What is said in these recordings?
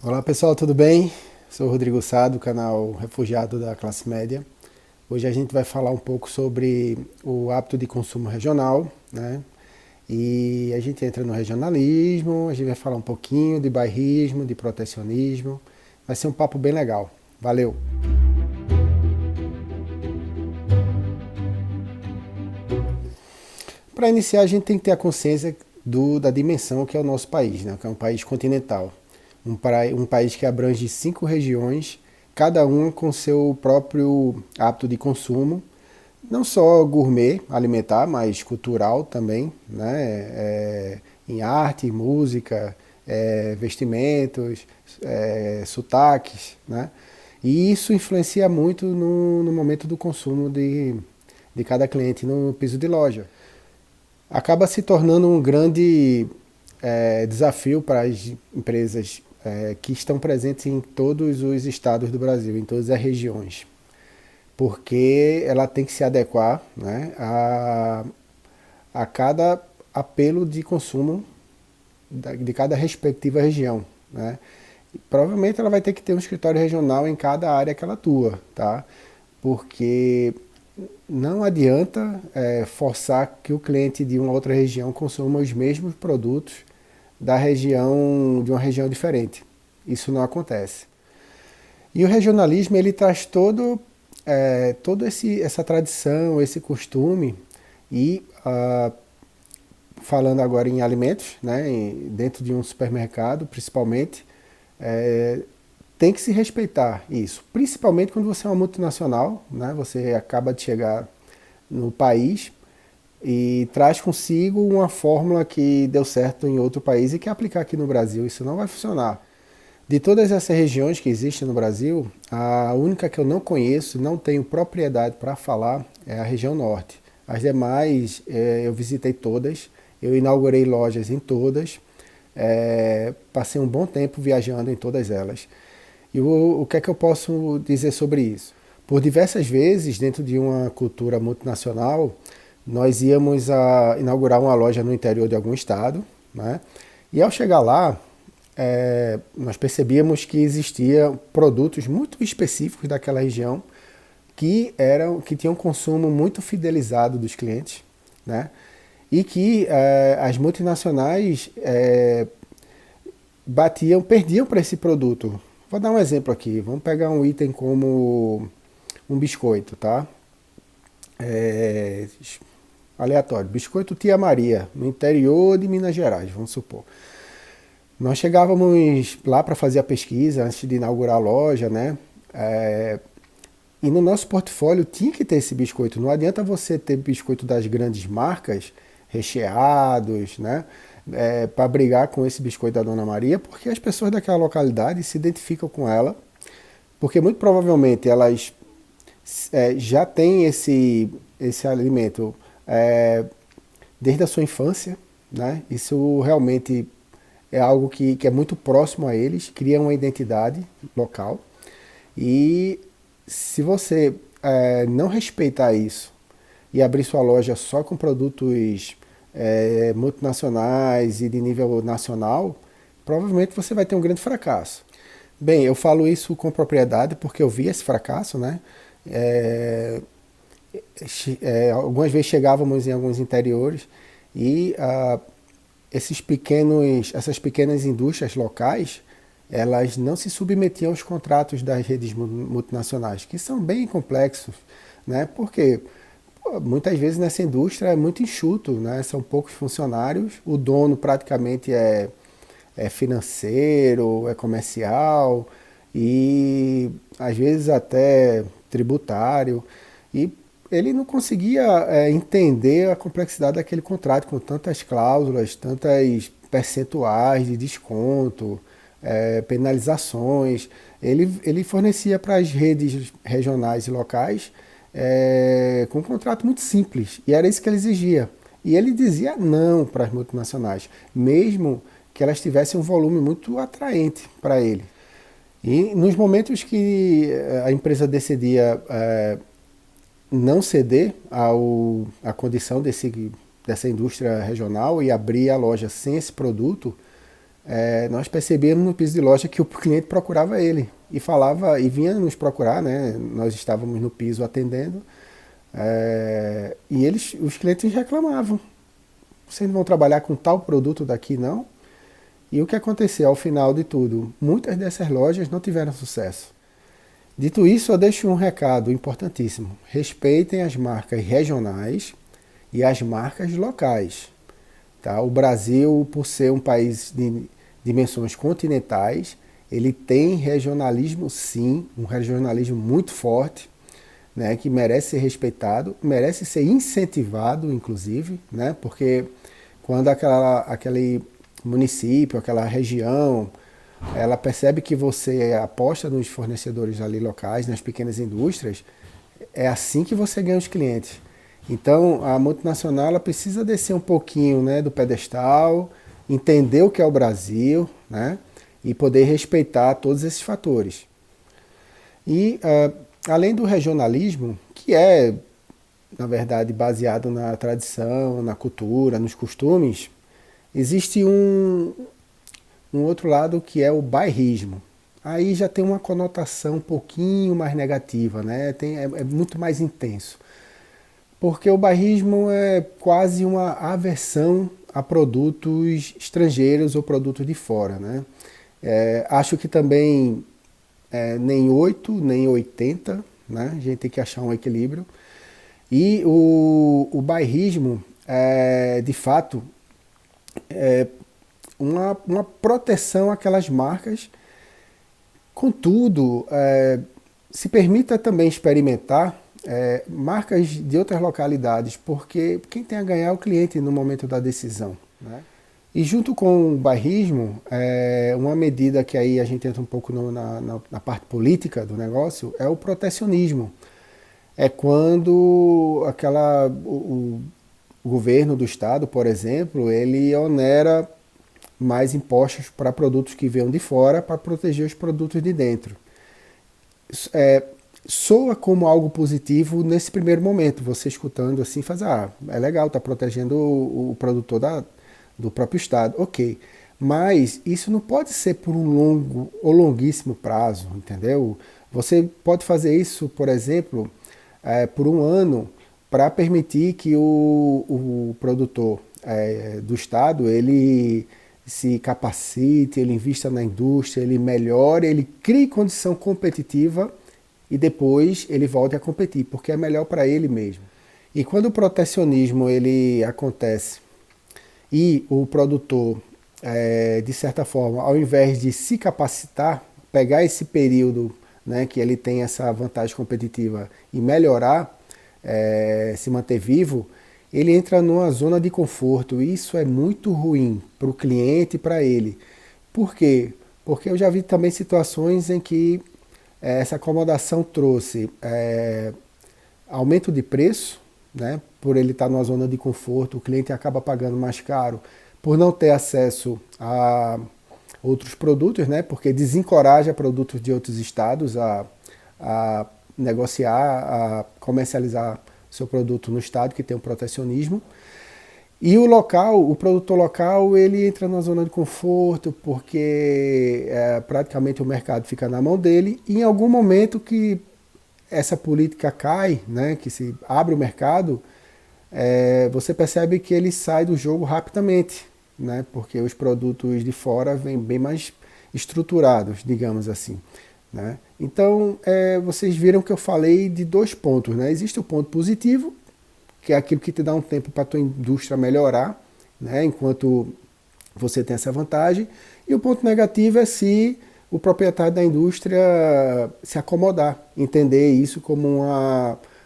Olá pessoal, tudo bem? Sou o Rodrigo Sá, do canal Refugiado da Classe Média. Hoje a gente vai falar um pouco sobre o hábito de consumo regional, né? E a gente entra no regionalismo, a gente vai falar um pouquinho de bairrismo, de protecionismo. Vai ser um papo bem legal. Valeu! Para iniciar, a gente tem que ter a consciência da dimensão que é o nosso país, né? Que é um país continental. Um país que abrange 5 regiões, cada uma com seu próprio hábito de consumo, não só gourmet, alimentar, mas cultural também, né? Em arte, música, vestimentos, sotaques, né? E isso influencia muito no momento do consumo de cada cliente no piso de loja. Acaba se tornando um grande desafio para as empresas que estão presentes em todos os estados do Brasil, em todas as regiões, porque ela tem que se adequar, né, a cada apelo de consumo de cada respectiva região, né? E provavelmente ela vai ter que ter um escritório regional em cada área que ela atua, tá? Porque não adianta forçar que o cliente de uma outra região consuma os mesmos produtos de uma região diferente. Isso não acontece. E o regionalismo ele traz todo essa tradição, esse costume e falando agora em alimentos, né, dentro de um supermercado, principalmente, é, tem que se respeitar isso, principalmente quando você é uma multinacional, né, você acaba de chegar no país e traz consigo uma fórmula que deu certo em outro país e quer aplicar aqui no Brasil. Isso não vai funcionar. De todas essas regiões que existem no Brasil, a única que eu não conheço, não tenho propriedade para falar, é a região norte. As demais eu visitei todas, eu inaugurei lojas em todas, passei um bom tempo viajando em todas elas. E o que é que eu posso dizer sobre isso? Por diversas vezes, dentro de uma cultura multinacional, nós íamos inaugurar uma loja no interior de algum estado, né? E ao chegar lá, nós percebíamos que existiam produtos muito específicos daquela região que tinham um consumo muito fidelizado dos clientes, né? E que as multinacionais perdiam para esse produto. Vou dar um exemplo aqui. Vamos pegar um item como um biscoito, tá? É, aleatório. Biscoito Tia Maria, no interior de Minas Gerais, vamos supor. Nós chegávamos lá para fazer a pesquisa antes de inaugurar a loja, né? E no nosso portfólio tinha que ter esse biscoito. Não adianta você ter biscoito das grandes marcas, recheados, né? Para brigar com esse biscoito da Dona Maria, porque as pessoas daquela localidade se identificam com ela, porque muito provavelmente elas já têm esse alimento desde a sua infância, né? Isso realmente é algo que é muito próximo a eles, cria uma identidade local. E se você não respeitar isso e abrir sua loja só com produtos multinacionais e de nível nacional, provavelmente você vai ter um grande fracasso. Bem, eu falo isso com propriedade porque eu vi esse fracasso, né? É, algumas vezes chegávamos em alguns interiores e essas pequenas indústrias locais, elas não se submetiam aos contratos das redes multinacionais, que são bem complexos, né? Porque muitas vezes nessa indústria é muito enxuto, né? São poucos funcionários, o dono praticamente é financeiro, é comercial e às vezes até tributário. E ele não conseguia entender a complexidade daquele contrato com tantas cláusulas, tantas percentuais de desconto, penalizações. Ele fornecia para as redes regionais e locais com um contrato muito simples, e era isso que ele exigia. E ele dizia não para as multinacionais, mesmo que elas tivessem um volume muito atraente para ele. E nos momentos que a empresa decidia não ceder à condição dessa indústria regional e abrir a loja sem esse produto, nós percebemos no piso de loja que o cliente procurava ele e falava e vinha nos procurar, né? Nós estávamos no piso atendendo, e os clientes reclamavam: vocês não vão trabalhar com tal produto daqui, não? E o que aconteceu ao final de tudo? Muitas dessas lojas não tiveram sucesso. Dito isso, eu deixo um recado importantíssimo: respeitem as marcas regionais e as marcas locais. Tá? O Brasil, por ser um país de dimensões continentais, ele tem regionalismo, sim, um regionalismo muito forte, né, que merece ser respeitado, merece ser incentivado, inclusive, né, porque quando aquele município, aquela região, ela percebe que você aposta nos fornecedores ali locais, nas pequenas indústrias, é assim que você ganha os clientes. Então, a multinacional ela precisa descer um pouquinho, né, do pedestal, entender o que é o Brasil, né, e poder respeitar todos esses fatores. E, além do regionalismo, que é, na verdade, baseado na tradição, na cultura, nos costumes, existe um outro lado que é o bairrismo. Aí já tem uma conotação um pouquinho mais negativa, né? É muito mais intenso. Porque o bairrismo é quase uma aversão a produtos estrangeiros ou produtos de fora, né? Acho que também nem 8, nem 80, né? A gente tem que achar um equilíbrio. E o bairrismo, de fato, é uma proteção àquelas marcas. Contudo, se permita também experimentar marcas de outras localidades, porque quem tem a ganhar é o cliente no momento da decisão, né? E junto com o bairrismo, uma medida que aí a gente entra um pouco na parte política do negócio é o protecionismo. É quando o governo do estado, por exemplo, ele onera mais impostos para produtos que venham de fora para proteger os produtos de dentro. Soa como algo positivo nesse primeiro momento, você escutando assim, faz, é legal, está protegendo o produtor do próprio estado, ok. Mas isso não pode ser por um longo ou longuíssimo prazo, entendeu? Você pode fazer isso, por exemplo, por um ano, para permitir que o produtor do estado, ele se capacite, ele invista na indústria, ele melhore, ele crie condição competitiva e depois ele volte a competir, porque é melhor para ele mesmo. E quando o protecionismo ele acontece e o produtor, de certa forma, ao invés de se capacitar, pegar esse período, né, que ele tem essa vantagem competitiva e melhorar, se manter vivo, ele entra numa zona de conforto. E isso é muito ruim para o cliente e para ele. Por quê? Porque eu já vi também situações em que essa acomodação trouxe aumento de preço, né? Por ele estar numa zona de conforto, o cliente acaba pagando mais caro por não ter acesso a outros produtos, né? Porque desencoraja produtos de outros estados a negociar, a comercializar seu produto no estado que tem um protecionismo. E o produtor local, ele entra na zona de conforto porque praticamente o mercado fica na mão dele. E em algum momento que essa política cai, né, que se abre o mercado, você percebe que ele sai do jogo rapidamente, né, porque os produtos de fora vêm bem mais estruturados, digamos assim, né? Então, vocês viram que eu falei de dois pontos, né? Existe o ponto positivo, que é aquilo que te dá um tempo para a tua indústria melhorar, né, enquanto você tem essa vantagem. E o ponto negativo é se o proprietário da indústria se acomodar, entender isso como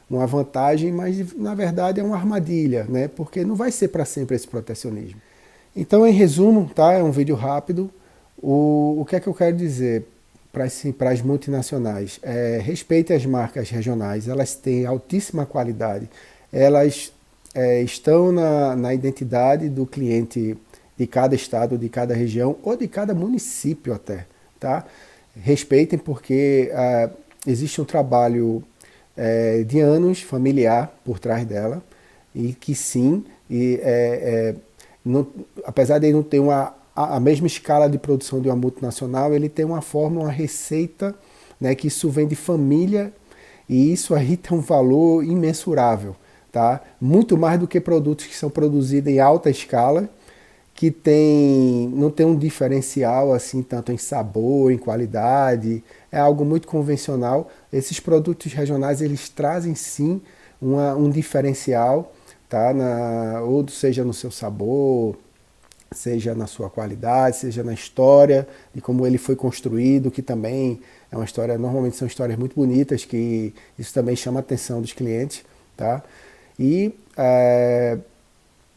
uma vantagem, mas na verdade é uma armadilha, né, porque não vai ser para sempre esse protecionismo. Então, em resumo, tá, é um vídeo rápido. O que é que eu quero dizer para as multinacionais? Respeite as marcas regionais, elas têm altíssima qualidade. Elas estão na identidade do cliente de cada estado, de cada região ou de cada município até, tá? Respeitem porque existe um trabalho de anos familiar por trás dela e que sim, não, apesar de não ter uma a mesma escala de produção de uma multinacional, ele tem uma forma, uma receita, né, que isso vem de família, e isso aí tem um valor imensurável, tá? Muito mais do que produtos que são produzidos em alta escala, que não tem um diferencial assim tanto em sabor, em qualidade, é algo muito convencional. Esses produtos regionais eles trazem sim um diferencial, tá? Ou seja no seu sabor, seja na sua qualidade, seja na história de como ele foi construído, que também é uma história, normalmente são histórias muito bonitas, que isso também chama a atenção dos clientes, tá? E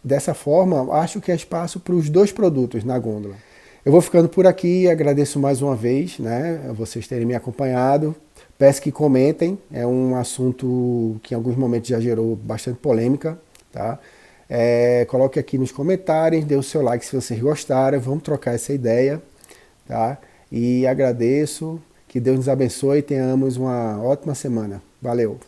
dessa forma, acho que há espaço para os dois produtos na gôndola. Eu vou ficando por aqui, agradeço mais uma vez, né, vocês terem me acompanhado. Peço que comentem, é um assunto que em alguns momentos já gerou bastante polêmica, tá? Coloque aqui nos comentários, dê o seu like se vocês gostaram, vamos trocar essa ideia, tá? E agradeço, que Deus nos abençoe e tenhamos uma ótima semana. Valeu!